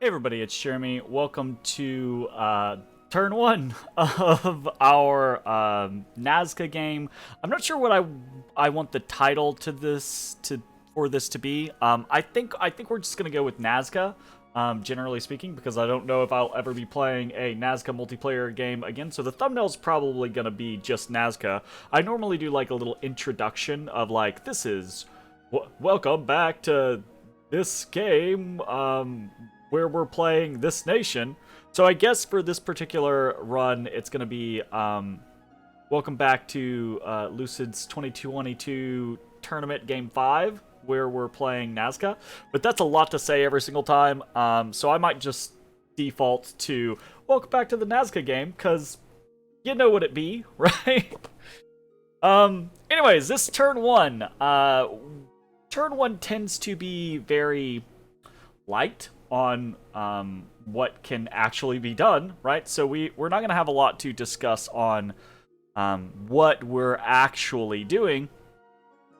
Hey everybody, it's Jeremy. Welcome to turn one of our Nazca game. I'm not sure what I want the title to for this to be. I think we're just gonna go with Nazca, generally speaking, because I don't know if I'll ever be playing a Nazca multiplayer game again. So the thumbnail's probably gonna be just Nazca. I normally do like a little introduction of like, this is welcome back to this game. Where we're playing this nation. So I guess for this particular run, it's going to be welcome back to Lucid's 2022 tournament game 5, where we're playing Nazca. But that's a lot to say every single time, so I might just default to welcome back to the Nazca game, because you know what it be, right? Anyways, this turn 1. Turn 1 tends to be very light on what can actually be done, right? So we're not going to have a lot to discuss on what we're actually doing,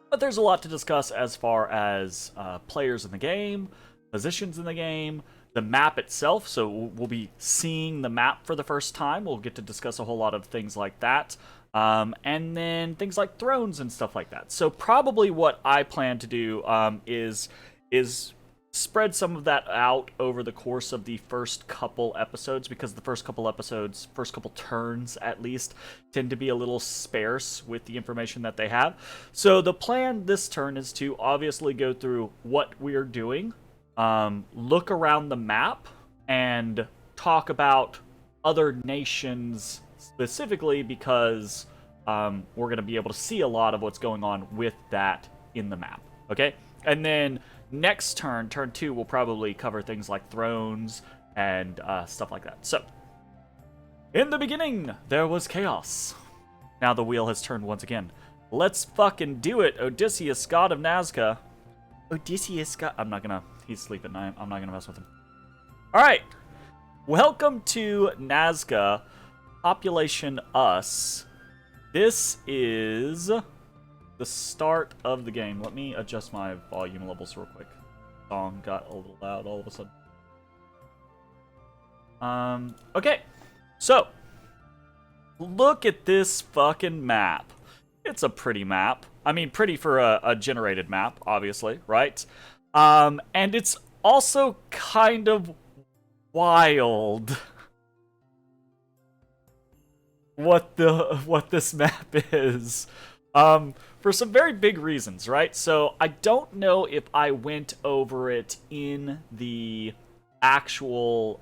but there's a lot to discuss as far as players in the game, positions in the game, the map itself. So we'll be seeing the map for the first time. We'll get to discuss a whole lot of things like that. And then things like thrones and stuff like that. So probably what I plan to do is spread some of that out over the course of the first couple episodes, because the first couple episodes, first couple turns at least, tend to be a little sparse with the information that they have. So the plan this turn is to obviously go through what we're doing, look around the map, and talk about other nations specifically, because we're going to be able to see a lot of what's going on with that in the map, okay? And then next turn, turn 2, we'll probably cover things like thrones and stuff like that. So, in the beginning, there was chaos. Now the wheel has turned once again. Let's fucking do it, Odysseus, god of Nazca. Odysseus, god... He's sleeping. I'm not gonna mess with him. Alright. Welcome to Nazca. Population us. This is the start of the game. Let me adjust my volume levels real quick. Song got a little loud all of a sudden. Okay. So, look at this fucking map. It's a pretty map. I mean, pretty for a generated map, obviously, right? And it's also kind of wild what this map is. For some very big reasons, right? So I don't know if I went over it in the actual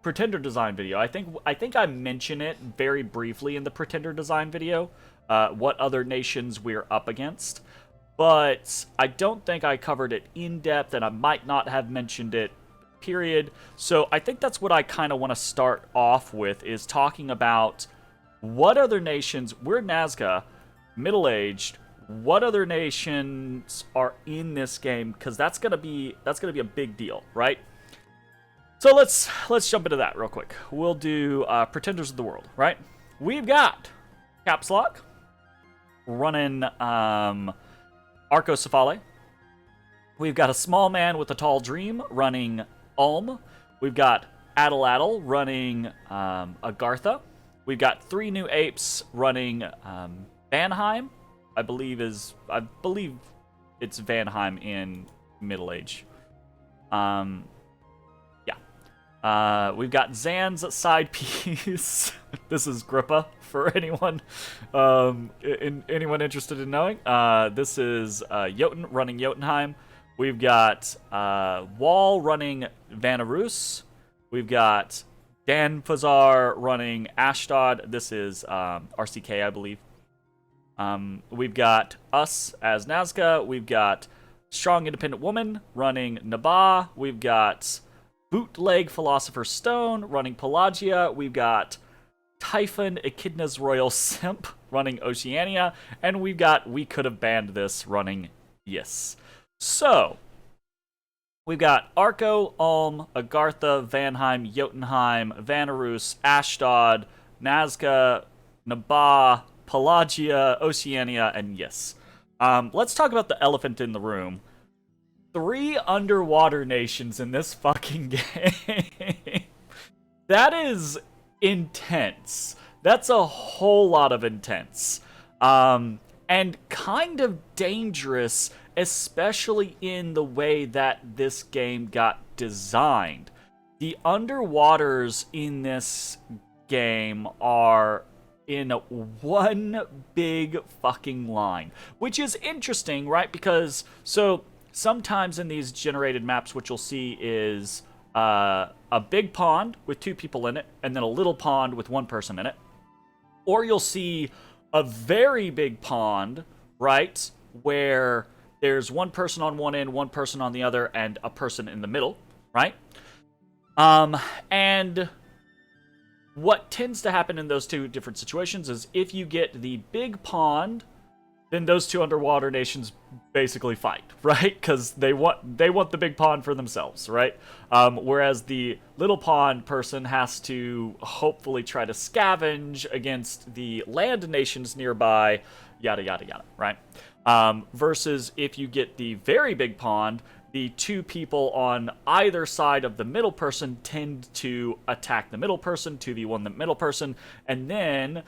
Pretender design video. I think I mention it very briefly in the Pretender design video, what other nations we're up against. But I don't think I covered it in depth, and I might not have mentioned it, period. So I think that's what I kind of want to start off with, is talking about what other nations, we're Nazca, middle-aged, what other nations are in this game, because that's gonna be a big deal, right? So let's jump into that real quick. We'll do Pretenders of the World, right? We've got Caps Lock running Arcocephale. We've got a small man with a tall dream running Ulm. We've got Addle running Agartha. We've got 3 new apes running Vanheim. I believe it's Vanheim in Middle Age. Yeah. We've got Zan's side piece. This is Grippa for anyone anyone interested in knowing. This is Jotun running Jotunheim. We've got Wall running Vanarus. We've got Dan Fazar running Ashdod. This is RCK, I believe. We've got us as Nazca. We've got Strong Independent Woman running Nabah. We've got Bootleg Philosopher's Stone running Pelagia. We've got Typhon Echidna's Royal Simp running Oceania. And we've got We Could Have Banned This running Yes. So, we've got Arco, Ulm, Agartha, Vanheim, Jotunheim, Vanarus, Ashdod, Nazca, Nabah, Pelagia, Oceania, and Yes. Let's talk about the elephant in the room. 3 underwater nations in this fucking game. That is intense. That's a whole lot of intense. And kind of dangerous, especially in the way that this game got designed. The underwaters in this game are in one big fucking line, which is interesting, right? Because so sometimes in these generated maps, what you'll see is a big pond with 2 people in it, and then a little pond with 1 person in it. Or you'll see a very big pond, right, where there's 1 person on one end, 1 person on the other, and a person in the middle, right? And what tends to happen in those 2 different situations is if you get the big pond, then those 2 underwater nations basically fight, right? Because they want the big pond for themselves, right? Whereas the little pond person has to hopefully try to scavenge against the land nations nearby, yada yada yada, right? Versus if you get the very big pond, the 2 people on either side of the middle person tend to attack the middle person, 2v1 the middle person, and then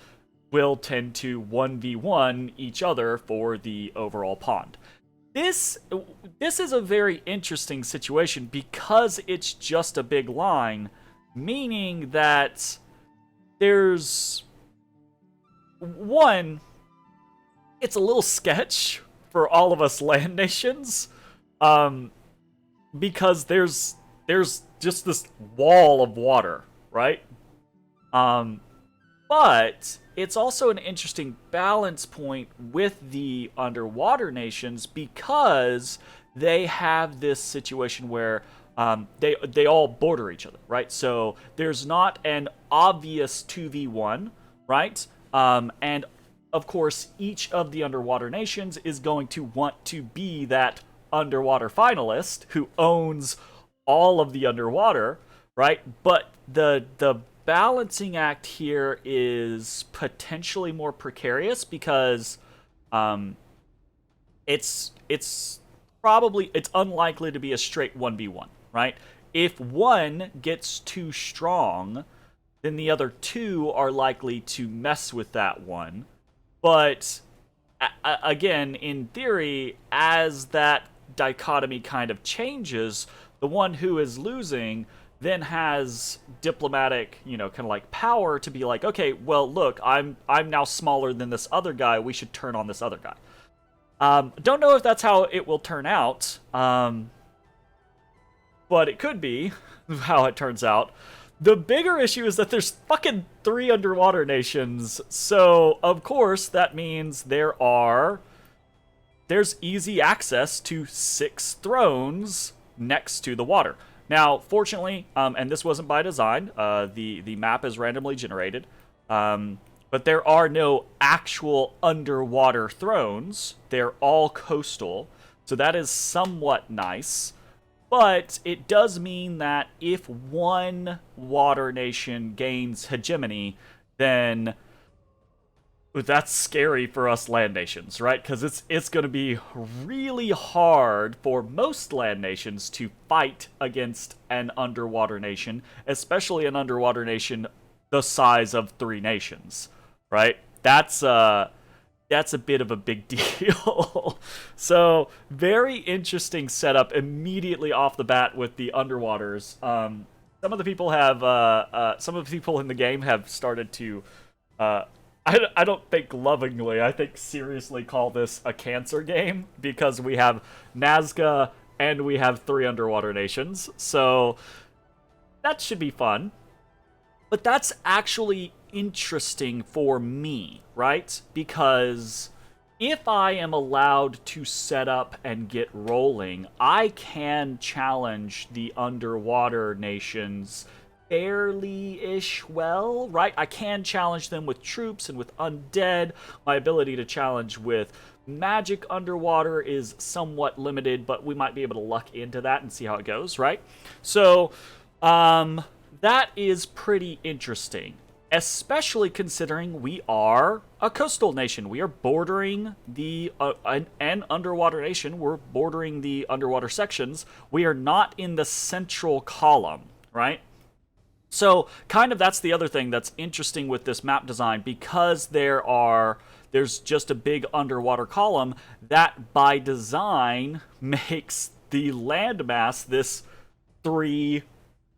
will tend to 1v1 each other for the overall pond. This is a very interesting situation because it's just a big line, meaning that there's one, it's a little sketch for all of us land nations, because there's just this wall of water, right? But it's also an interesting balance point with the underwater nations because they have this situation where they all border each other, right? So there's not an obvious 2v1, right? And of course, each of the underwater nations is going to want to be that underwater finalist who owns all of the underwater, right? But the balancing act here is potentially more precarious because it's unlikely to be a straight 1v1, right? If one gets too strong, then the other 2 are likely to mess with that one. But again, in theory, as that dichotomy kind of changes, the one who is losing then has diplomatic, kind of like power to be like, okay, well, look, I'm now smaller than this other guy. We should turn on this other guy. Don't know if that's how it will turn out, but it could be how it turns out. The bigger issue is that there's fucking 3 underwater nations, so of course that means there's easy access to 6 thrones next to the water. Now, fortunately, and this wasn't by design, the map is randomly generated, but there are no actual underwater thrones. They're all coastal, so that is somewhat nice. But it does mean that if one water nation gains hegemony, then that's scary for us land nations, right? Because it's going to be really hard for most land nations to fight against an underwater nation, especially an underwater nation the size of 3 nations, right? That's a bit of a big deal. So very interesting setup immediately off the bat with the underwaters. Some of the people in the game have started to. I don't think lovingly, I think seriously call this a cancer game because we have Nazca and we have 3 underwater nations. So that should be fun. But that's actually interesting for me, right? Because if I am allowed to set up and get rolling, I can challenge the underwater nations fairly-ish well, right? I can challenge them with troops and with undead. My ability to challenge with magic underwater is somewhat limited, but we might be able to luck into that and see how it goes, right? So, that is pretty interesting. especially considering we are a coastal nation. We are bordering the an underwater nation. We're bordering the underwater sections. We are not in the central column, right? So, kind of that's the other thing that's interesting with this map design, because there's just a big underwater column that by design makes the landmass this three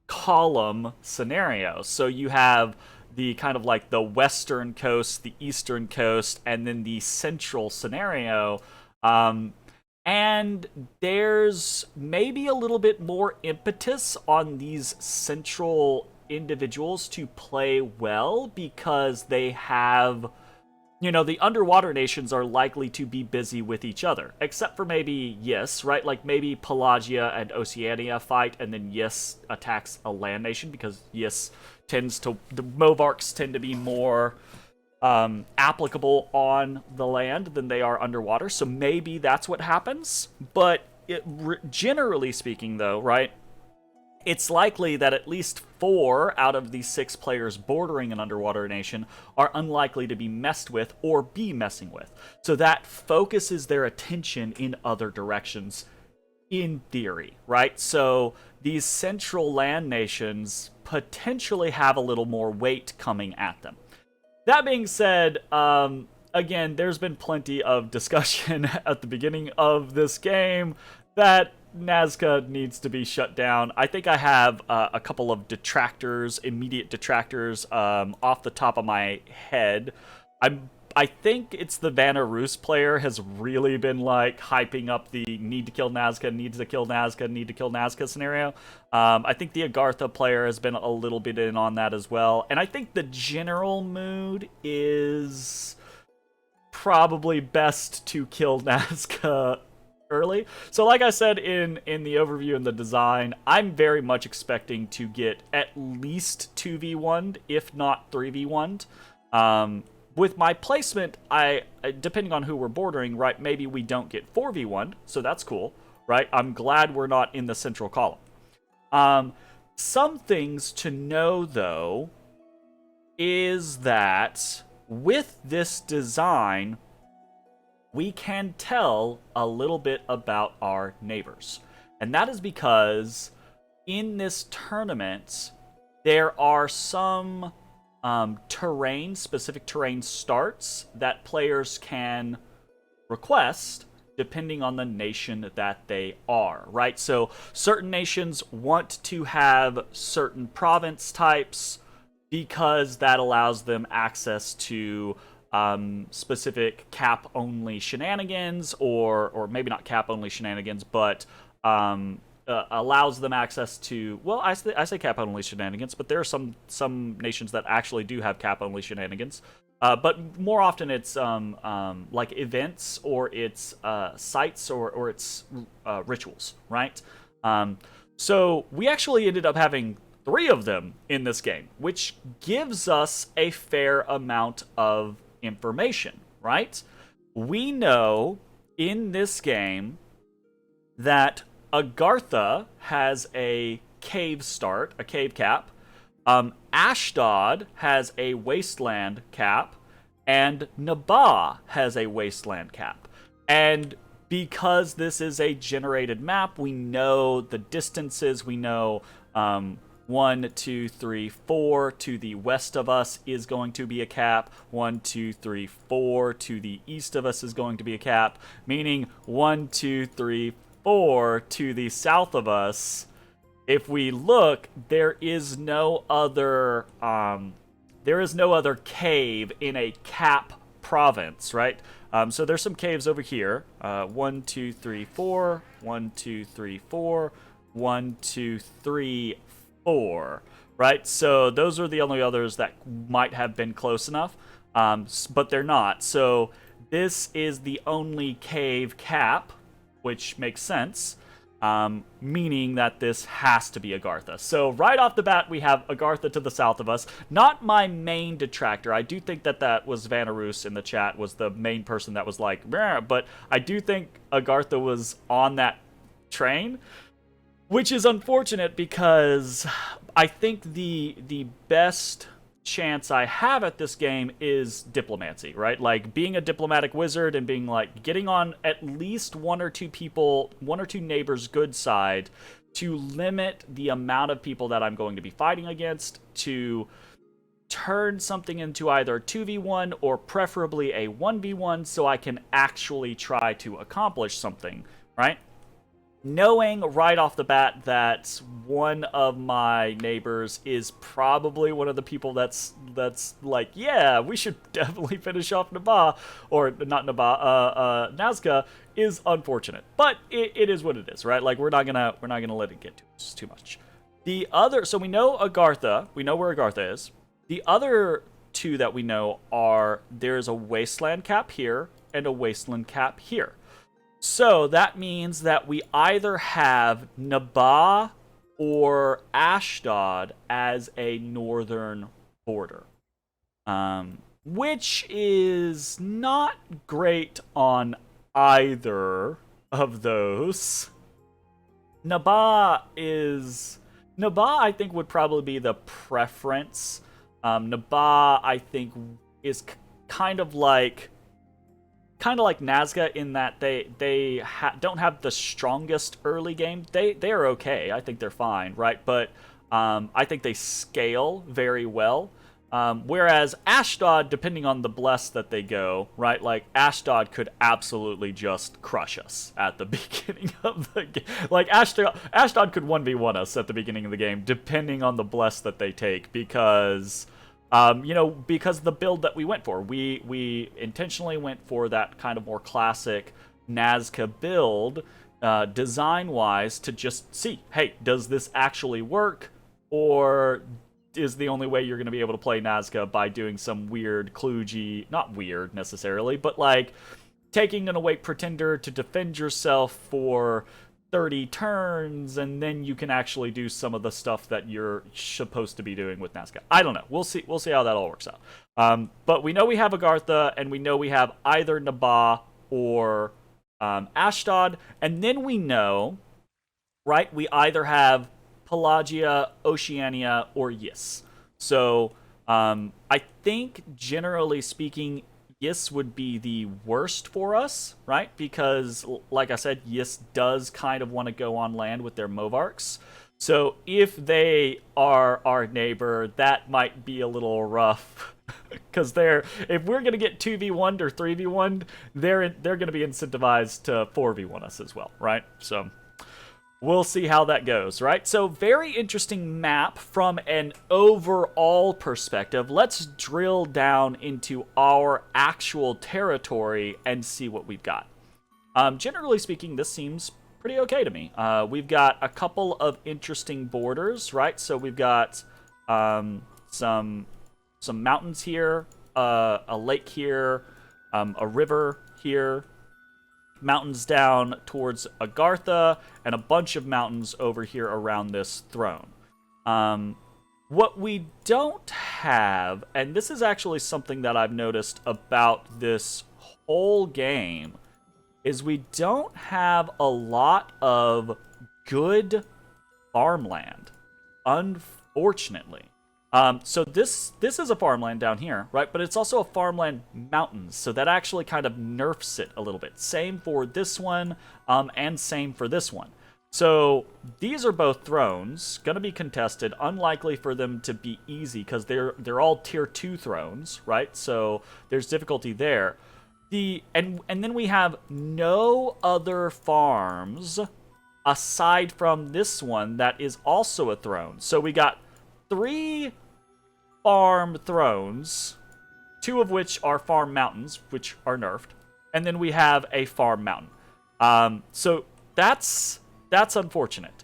column scenario. So you have the kind of like the western coast, the eastern coast, and then the central scenario. And there's maybe a little bit more impetus on these central individuals to play well, because they have, the underwater nations are likely to be busy with each other, except for maybe Yis, right? Like maybe Pelagia and Oceania fight, and then Yis attacks a land nation, because Yis the Movarks tend to be more applicable on the land than they are underwater, so maybe that's what happens. But generally speaking, though, right, it's likely that at least 4 out of the 6 players bordering an underwater nation are unlikely to be messed with or be messing with. So that focuses their attention in other directions, in theory, right? So these central land nations potentially have a little more weight coming at them. That being said, again, there's been plenty of discussion at the beginning of this game that Nazca needs to be shut down. I think I have a couple of immediate detractors, off the top of my head. I think it's the Vanarus player has really been like hyping up the need to kill Nazca, need to kill Nazca, need to kill Nazca scenario. I think the Agartha player has been a little bit in on that as well. And I think the general mood is probably best to kill Nazca early. So like I said in the overview and the design, I'm very much expecting to get at least 2v1'd, if not 3v1'd. With my placement, I depending on who we're bordering, right, maybe we don't get 4v1'd, so that's cool, right? I'm glad we're not in the central column. Some things to know, though, is that with this design, we can tell a little bit about our neighbors. And that is because in this tournament, there are some specific terrain starts that players can request depending on the nation that they are, right? So certain nations want to have certain province types because that allows them access to specific cap-only shenanigans, or maybe not cap-only shenanigans, but allows them access to, well, I say cap-only shenanigans, but there are some nations that actually do have cap-only shenanigans. But more often it's like events, or it's sites, or it's rituals, right? So we actually ended up having 3 of them in this game, which gives us a fair amount of information, right? We know in this game that Agartha has a cave start, a cave cap. Ashdod has a wasteland cap, and Nabah has a wasteland cap. And because this is a generated map, we know the distances. We know 1, 2, 3, 4 to the west of us is going to be a cap. 1, 2, 3, 4 to the east of us is going to be a cap. Meaning 1, 2, 3, 4 to the south of us. If we look, there is no other cave in a cap province, right? So there's some caves over here. 1, 2, 3, 4. 1, 2, 3, 4. 1, 2, 3, 4. Right? So those are the only others that might have been close enough, but they're not. So this is the only cave cap, which makes sense. Meaning that this has to be Agartha. So right off the bat, we have Agartha to the south of us. Not my main detractor. I do think that was Vanarus in the chat was the main person that was like, "Meh," but I do think Agartha was on that train, which is unfortunate because I think the best chance I have at this game is diplomacy, right? Like being a diplomatic wizard and being like getting on at least one or two neighbors' good side to limit the amount of people that I'm going to be fighting against, to turn something into either 2v1 or preferably a 1v1 so I can actually try to accomplish something, right? Knowing right off the bat that one of my neighbors is probably one of the people that's like, yeah, we should definitely finish off Naba, or not Naba, Nazca, is unfortunate. But it is what it is, right? Like we're not gonna let it get to us too much. The other, so we know Agartha, we know where Agartha is. The other two that we know are there's a wasteland cap here and a wasteland cap here. So that means that we either have Naba or Ashdod as a northern border, which is not great on either of those. Naba, I think, would probably be the preference. Naba, I think, is kind of like Nazca in that they don't have the strongest early game. They are okay. I think they're fine, right? But I think they scale very well. Whereas Ashdod, depending on the bless that they go, right? Like Ashdod could absolutely just crush us at the beginning of the game. Like Ashdod could 1v1 us at the beginning of the game, depending on the bless that they take, because because the build that we went for, we intentionally went for that kind of more classic Nazca build, design-wise, to just see, hey, does this actually work, or is the only way you're going to be able to play Nazca by doing some weird kludgy, not weird necessarily, but like taking an awake pretender to defend yourself for 30 turns, and then you can actually do some of the stuff that you're supposed to be doing with Nazca. I don't know. We'll see how that all works out. But we know we have Agartha, and we know we have either Naba or Ashdod, and then we know, right, we either have Pelagia, Oceania, or Yis. So I think, generally speaking, Yis would be the worst for us, right? Because, like I said, Yis does kind of want to go on land with their Movarks. So if they are our neighbor, that might be a little rough. Because if we're going to get 2v1'd or 3v1'd, they're going to be incentivized to 4v1 us as well, right? So we'll see how that goes, right? So very interesting map from an overall perspective. Let's drill down into our actual territory and see what we've got. Generally speaking, this seems pretty okay to me. We've got a couple of interesting borders, right? So we've got some mountains here, a lake here, a river here, mountains down towards Agartha, and a bunch of mountains over here around this throne. What we don't have, and this is actually something that I've noticed about this whole game, is we don't have a lot of good farmland, unfortunately. So this is a farmland down here, right? But it's also a farmland mountains, so that actually kind of nerfs it a little bit. Same for this one, and same for this one. So these are both thrones, gonna be contested. Unlikely for them to be easy because they're all tier 2 thrones, right? So there's difficulty there. And then we have no other farms aside from this one that is also a throne. So we got 3 farm thrones, 2 of which are farm mountains, which are nerfed, and then we have a farm mountain. So that's unfortunate.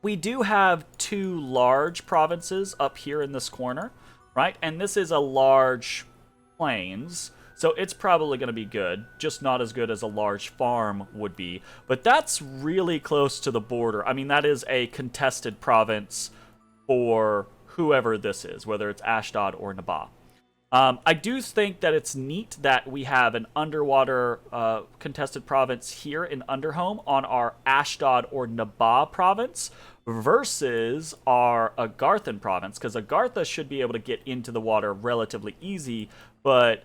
We do have 2 large provinces up here in this corner, right? And this is a large plains, so it's probably going to be good, just not as good as a large farm would be. But that's really close to the border. I mean, that is a contested province for whoever this is, whether it's Ashdod or Naba. I do think that it's neat that we have an underwater contested province here in Underhome on our Ashdod or Naba province versus our Agarthan province, because Agartha should be able to get into the water relatively easy, but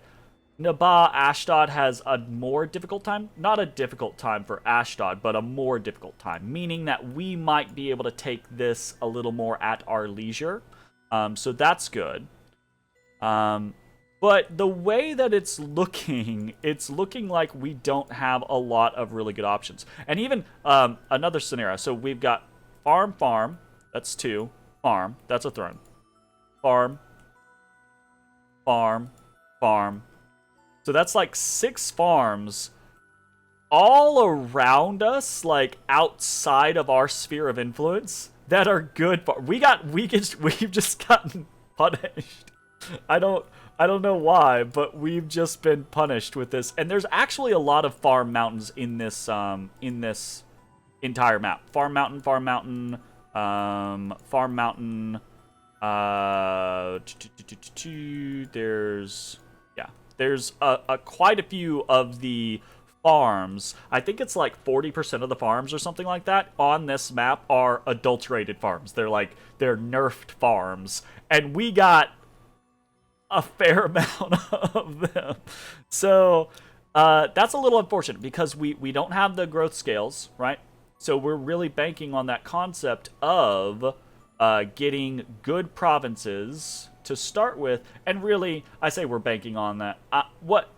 Nabah Ashdod has a more difficult time. Not a difficult time for Ashdod, but a more difficult time, meaning that we might be able to take this a little more at our leisure. So that's good. But the way that it's looking like we don't have a lot of really good options. And even another scenario. So we've got farm, that's 2. Farm, that's a throne. Farm. So that's like 6 farms all around us, like outside of our sphere of influence, that are good. We've just gotten punished. I don't know why, but we've just been punished with this. And there's actually a lot of farm mountains in this entire map. Farm mountain. There's quite a few of the farms. I think it's like 40% of the farms or something like that on this map are adulterated farms. They're nerfed farms, and we got a fair amount of them. So that's a little unfortunate because we don't have the growth scales, right? So we're really banking on that concept of getting good provinces to start with, and really, I say we're banking on that. What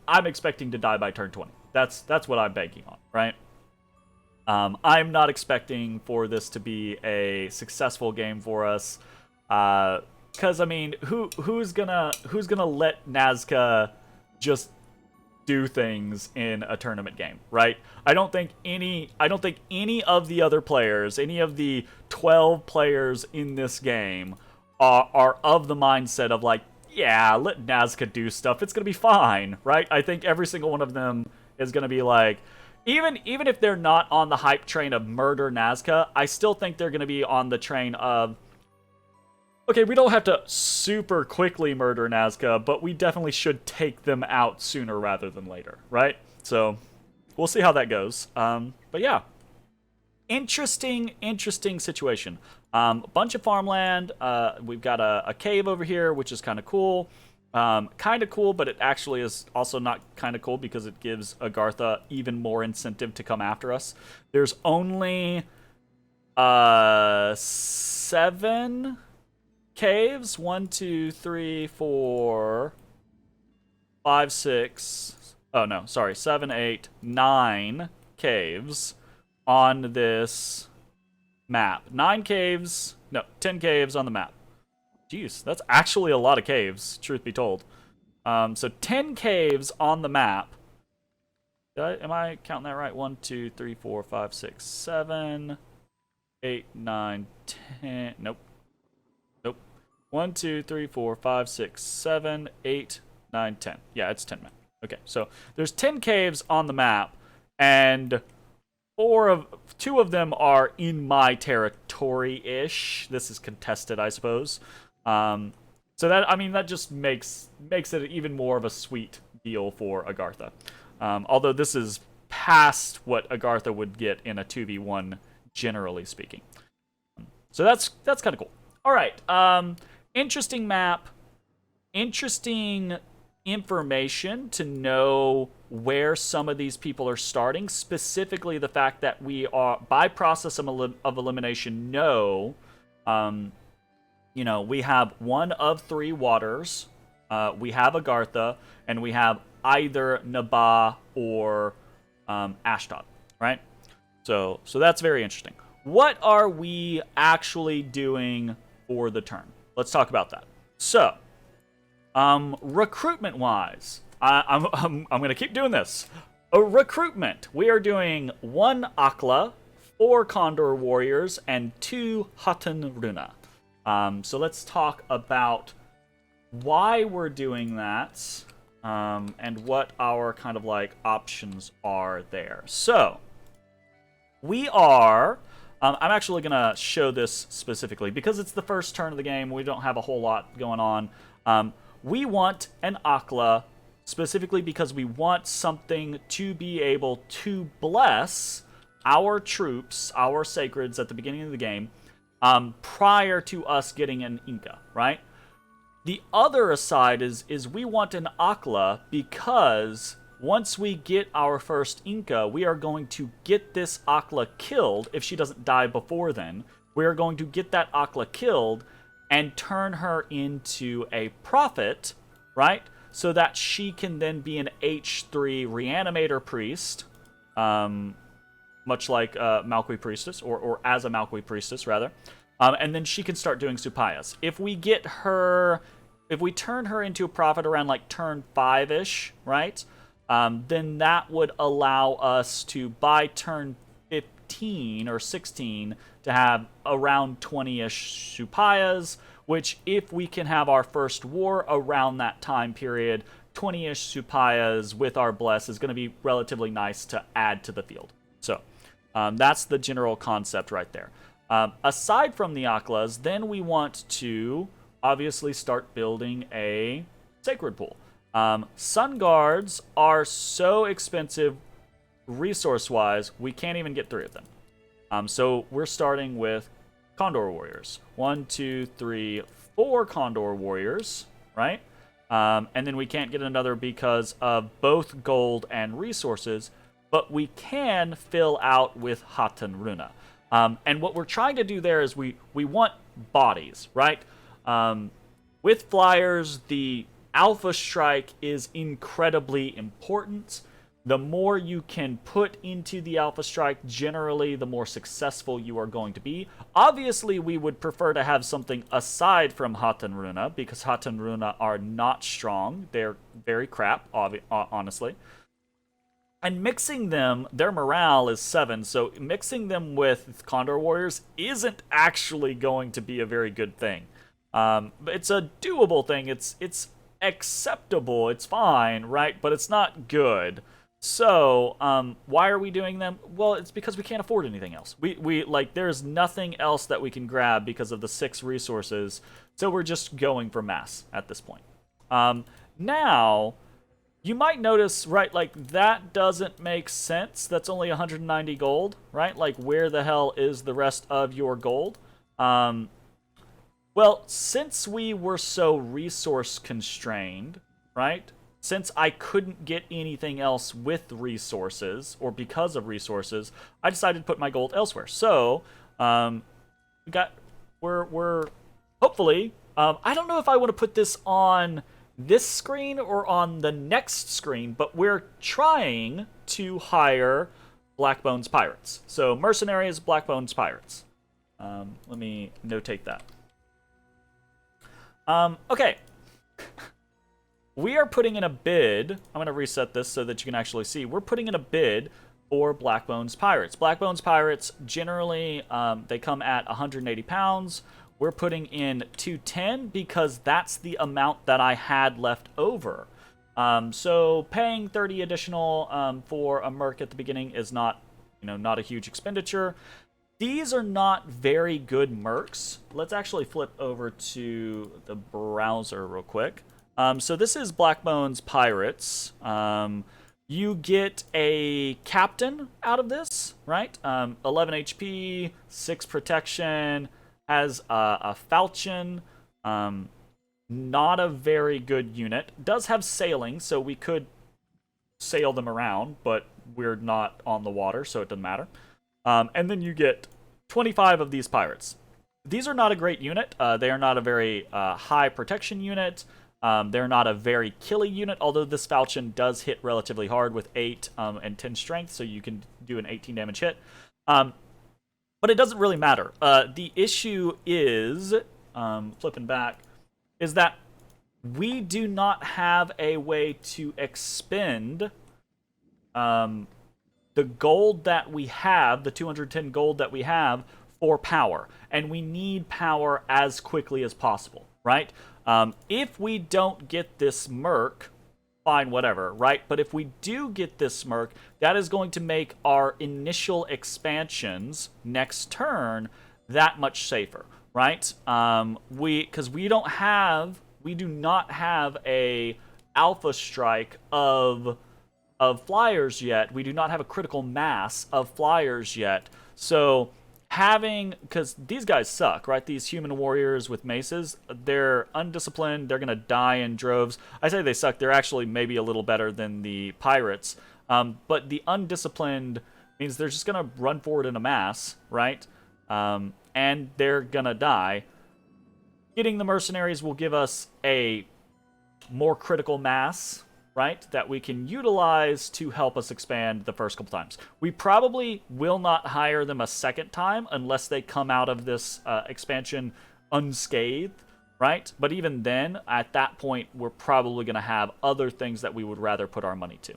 I'm expecting to die by turn 20. That's what I'm banking on, right? I'm not expecting for this to be a successful game for us, because I mean, who's gonna let Nazca just do things in a tournament game, right? I don't think any of the other players, any of the 12 players in this game are of the mindset of like, yeah, let Nazca do stuff. It's going to be fine, right? I think every single one of them is going to be like, even if they're not on the hype train of murder Nazca, I still think they're going to be on the train of, okay, we don't have to super quickly murder Nazca, but we definitely should take them out sooner rather than later, right? So we'll see how that goes. But yeah, interesting situation. A bunch of farmland. We've got a cave over here, which is kind of cool. Kind of cool, but it actually is also not kind of cool because it gives Agartha even more incentive to come after us. There's only 7 caves. 1, 2, 3, 4, 5, 6. Oh no, sorry, 7, 8, 9 caves on this map. 9 caves. No, 10 caves on the map. Jeez, that's actually a lot of caves, truth be told. So 10 caves on the map. Am I counting that right? 1, 2, 3, 4, 5, 6, 7, 8, 9, 10. Nope. 1, 2, 3, 4, 5, 6, 7, 8, 9, 10. Yeah, it's 10 map. Okay, so there's 10 caves on the map, and 2 of them are in my territory-ish. This is contested, I suppose. So that just makes it even more of a sweet deal for Agartha. Although this is past what Agartha would get in a 2v1, generally speaking. So that's kind of cool. All right. Interesting map. Interesting information to know where some of these people are starting. Specifically, the fact that we are, by process of elimination, we have 1 of 3 waters. We have Agartha, and we have either Nabah or Ashdod, right? So that's very interesting. What are we actually doing for the turn? Let's talk about that. So, recruitment-wise, I'm gonna keep doing this. Recruitment. We are doing 1 Akla, 4 Condor Warriors, and 2 Hutton Runa. So let's talk about why we're doing that, and what our kind of like options are there. So, we are... I'm actually going to show this specifically because it's the first turn of the game. We don't have a whole lot going on. We want an Akla specifically because we want something to be able to bless our troops, our sacreds at the beginning of the game, prior to us getting an Inca, right? The other aside is we want an Akla because once we get our first Inca, we are going to get this Akla killed. If she doesn't die before then, we are going to get that Akla killed and turn her into a prophet, right? So that she can then be an H3 reanimator priest, much like Malqui Priestess, or as a Malqui Priestess, rather. And then she can start doing supayas. If we get her, if we turn her into a prophet around like turn 5-ish, right? Then that would allow us to, by turn 15 or 16, to have around 20-ish supayas, which if we can have our first war around that time period, 20-ish supayas with our bless is going to be relatively nice to add to the field. So that's the general concept right there. Aside from the Aklas, then we want to obviously start building a sacred pool. Sun Guards are so expensive resource-wise, we can't even get 3 of them. So we're starting with Condor Warriors. 1, 2, 3, 4 Condor Warriors, right? And then we can't get another because of both gold and resources, but we can fill out with Hatan Runa. And what we're trying to do there is we want bodies, right? With flyers, the Alpha Strike is incredibly important. The more you can put into the Alpha Strike, generally, the more successful you are going to be. Obviously, we would prefer to have something aside from Hatan Runa, because Hatan Runa are not strong. They're very crap, honestly. And mixing them, their morale is 7, so mixing them with Condor Warriors isn't actually going to be a very good thing. It's a doable thing. It's acceptable. It's fine, right? But it's not good. So, why are we doing them? Well, it's because we can't afford anything else. We like, there's nothing else that we can grab because of the 6 resources. So we're just going for mass at this point. Now, you might notice, right, like, that doesn't make sense. That's only 190 gold, right? Like, where the hell is the rest of your gold? Well, since we were so resource constrained, right? Since I couldn't get anything else with resources, or because of resources, I decided to put my gold elsewhere. So, we're hopefully, I don't know if I want to put this on this screen or on the next screen, but we're trying to hire Blackbones Pirates. So, mercenaries, Blackbones Pirates. Let me notate that. Okay. We are putting in a bid. I'm going to reset this so that you can actually see. We're putting in a bid for Blackbones Pirates. Blackbones Pirates, generally, they come at 180 pounds. We're putting in 210 because that's the amount that I had left over. So paying 30 additional for a merc at the beginning is not, not a huge expenditure. These are not very good mercs. Let's actually flip over to the browser real quick. So this is Blackbones Pirates. You get a captain out of this, right? 11 HP, 6 protection, has a falchion. Not a very good unit. Does have sailing, so we could sail them around, but we're not on the water, so it doesn't matter. And then you get 25 of these pirates. These are not a great unit. They are not a very high protection unit. They're not a very killy unit, although this falchion does hit relatively hard with 8 and 10 strength, so you can do an 18 damage hit. But it doesn't really matter. The issue is, flipping back, is that we do not have a way to expend the gold that we have, the 210 gold that we have, for power. And we need power as quickly as possible, right? If we don't get this merc, fine, whatever, right? But if we do get this merc, that is going to make our initial expansions next turn that much safer, right? Because we do not have a alpha strike of of flyers yet. We do not have a critical mass of flyers yet. So having, because these guys suck, right? These human warriors with maces, they're undisciplined. They're going to die in droves. I say they suck. They're actually maybe a little better than the pirates. But the undisciplined means they're just going to run forward in a mass, right? And they're going to die. Getting the mercenaries will give us a more critical mass, right, that we can utilize to help us expand the first couple times. We probably will not hire them a second time unless they come out of this expansion unscathed, right? But even then, at that point, we're probably going to have other things that we would rather put our money to.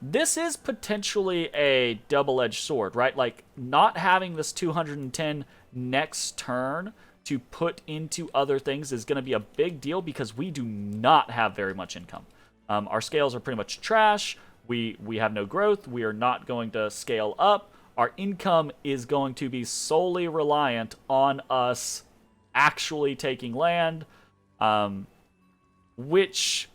This is potentially a double-edged sword, right? Like, not having this 210 next turn to put into other things is going to be a big deal because we do not have very much income. Our scales are pretty much trash. We have no growth. We are not going to scale up. Our income is going to be solely reliant on us actually taking land, which,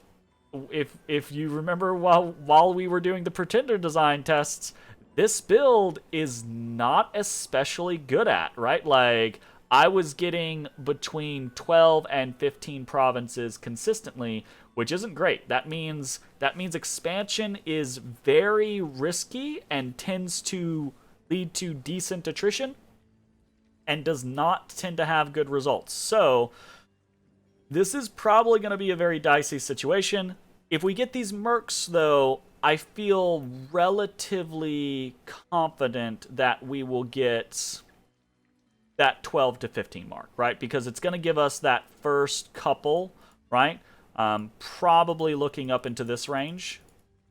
if you remember while we were doing the Pretender design tests, this build is not especially good at, right? Like, I was getting between 12 and 15 provinces consistently, which isn't great. That means expansion is very risky and tends to lead to decent attrition and does not tend to have good results. So this is probably going to be a very dicey situation. If we get these mercs, though, I feel relatively confident that we will get that 12 to 15 mark, right? Because it's going to give us that first couple, right? Probably looking up into this range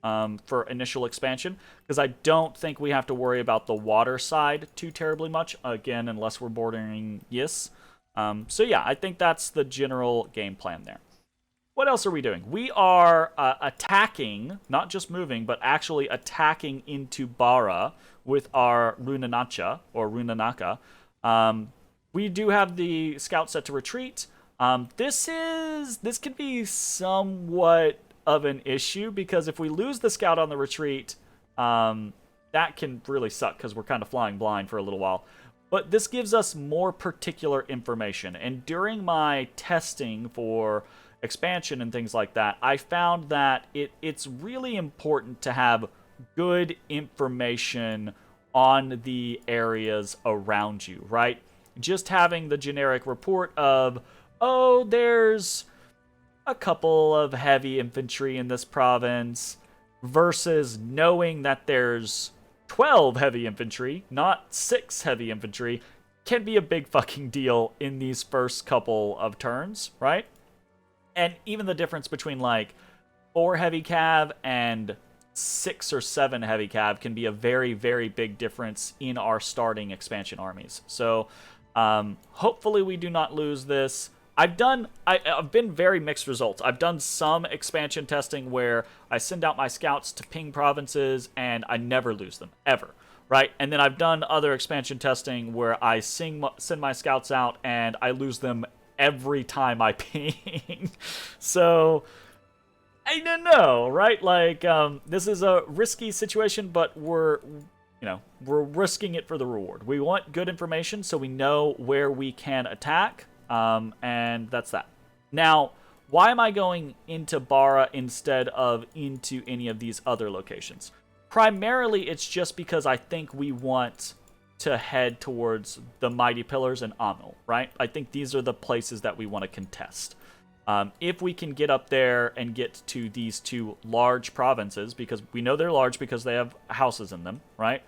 for initial expansion, because I don't think we have to worry about the water side too terribly much, again, unless we're bordering Yis. So yeah, I think that's the general game plan there. What else are we doing? We are attacking, not just moving, but actually attacking into Bara with our Runanacha, or Runanaka. We do have the scout set to retreat. This could be somewhat of an issue, because if we lose the scout on the retreat, that can really suck, because we're kind of flying blind for a little while. But this gives us more particular information, and during my testing for expansion and things like that, I found that it's really important to have good information on the areas around you, right? Just having the generic report of, oh, there's a couple of heavy infantry in this province, versus knowing that there's 12 heavy infantry, not 6 heavy infantry, can be a big fucking deal in these first couple of turns, right? And even the difference between, like, 4 heavy cav and 6 or 7 heavy cav can be a very, very big difference in our starting expansion armies. So hopefully we do not lose this. I've been very mixed results. I've done some expansion testing where I send out my scouts to ping provinces and I never lose them, ever, right? And then I've done other expansion testing where I send my scouts out and I lose them every time I ping. So I don't know, right? Like, this is a risky situation, but we're risking it for the reward. We want good information so we know where we can attack, and that's that. Now, why am I going into Bara instead of into any of these other locations? Primarily, it's just because I think we want to head towards the Mighty Pillars and Amul, right? I think these are the places that we want to contest. If we can get up there and get to these 2 large provinces, because we know they're large because they have houses in them, right?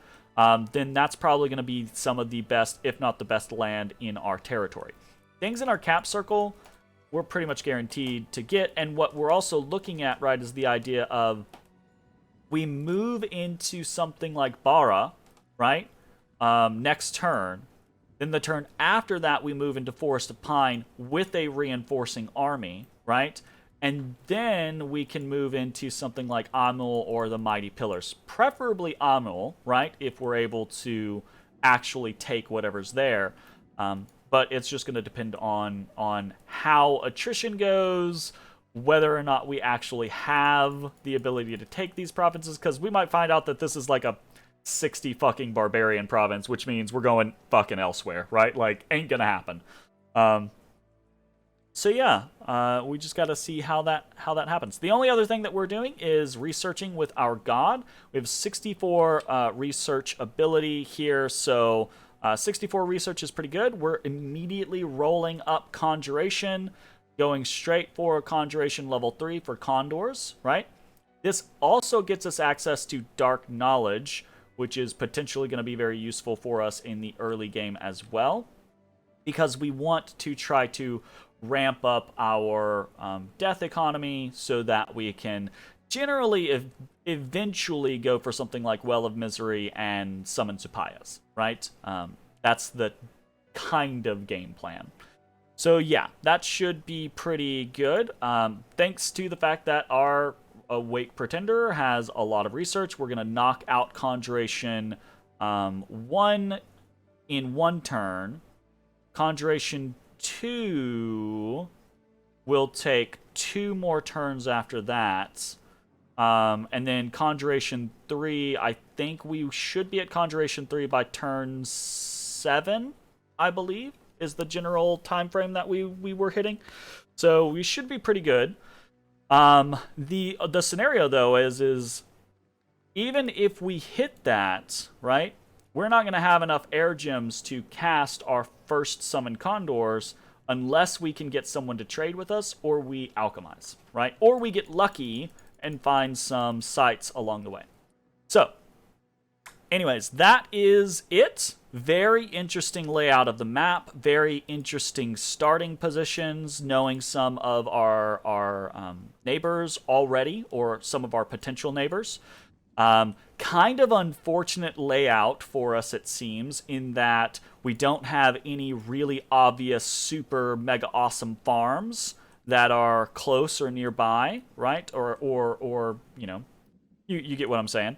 Then that's probably going to be some of the best, if not the best, land in our territory. Things in our cap circle, we're pretty much guaranteed to get, and what we're also looking at, right, is the idea of we move into something like Bara, right, next turn. Then the turn after that, we move into Forest of Pine with a reinforcing army, right? And then we can move into something like Amul or the Mighty Pillars. Preferably Amul, right? If we're able to actually take whatever's there. But it's just going to depend on how attrition goes, whether or not we actually have the ability to take these provinces, because we might find out that this is like a 60 fucking barbarian province, which means we're going fucking elsewhere, right? Like, ain't gonna happen. So yeah, we just gotta see how that happens. The only other thing that we're doing is researching with our god. We have 64 research ability here, so 64 research is pretty good. We're immediately rolling up conjuration, going straight for conjuration level 3 for condors, right? This also gets us access to dark knowledge, which is potentially going to be very useful for us in the early game as well, because we want to try to ramp up our death economy so that we can generally eventually go for something like Well of Misery and Summon Supayas, right? That's the kind of game plan. So yeah, that should be pretty good. Thanks to the fact that our Awake Pretender has a lot of research, we're going to knock out Conjuration 1 in 1 turn. Conjuration 2 will take 2 more turns after that. And then Conjuration 3, I think we should be at Conjuration 3 by turn 7, I believe, is the general time frame that we were hitting. So we should be pretty good. The scenario, though, is even if we hit that, right, we're not going to have enough air gems to cast our first summon condors unless we can get someone to trade with us, or we alchemize, right? Or we get lucky and find some sites along the way. So, anyways, that is it. Very interesting layout of the map. Very interesting starting positions, knowing some of our neighbors already, or some of our potential neighbors. Kind of unfortunate layout for us, it seems, in that we don't have any really obvious super mega awesome farms that are close or nearby, right? Or you know, you get what I'm saying.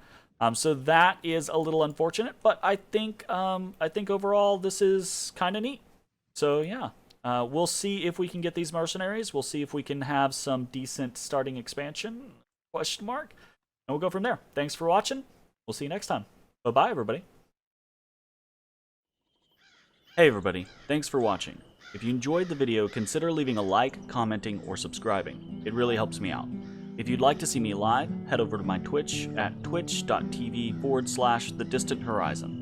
So that is a little unfortunate, but I think overall this is kind of neat. So yeah, we'll see if we can get these mercenaries. We'll see if we can have some decent starting expansion, question mark, and we'll go from there. Thanks for watching. We'll see you next time. Bye-bye, everybody. Hey, everybody. Thanks for watching. If you enjoyed the video, consider leaving a like, commenting, or subscribing. It really helps me out. If you'd like to see me live, head over to my Twitch at twitch.tv/thedistanthorizon.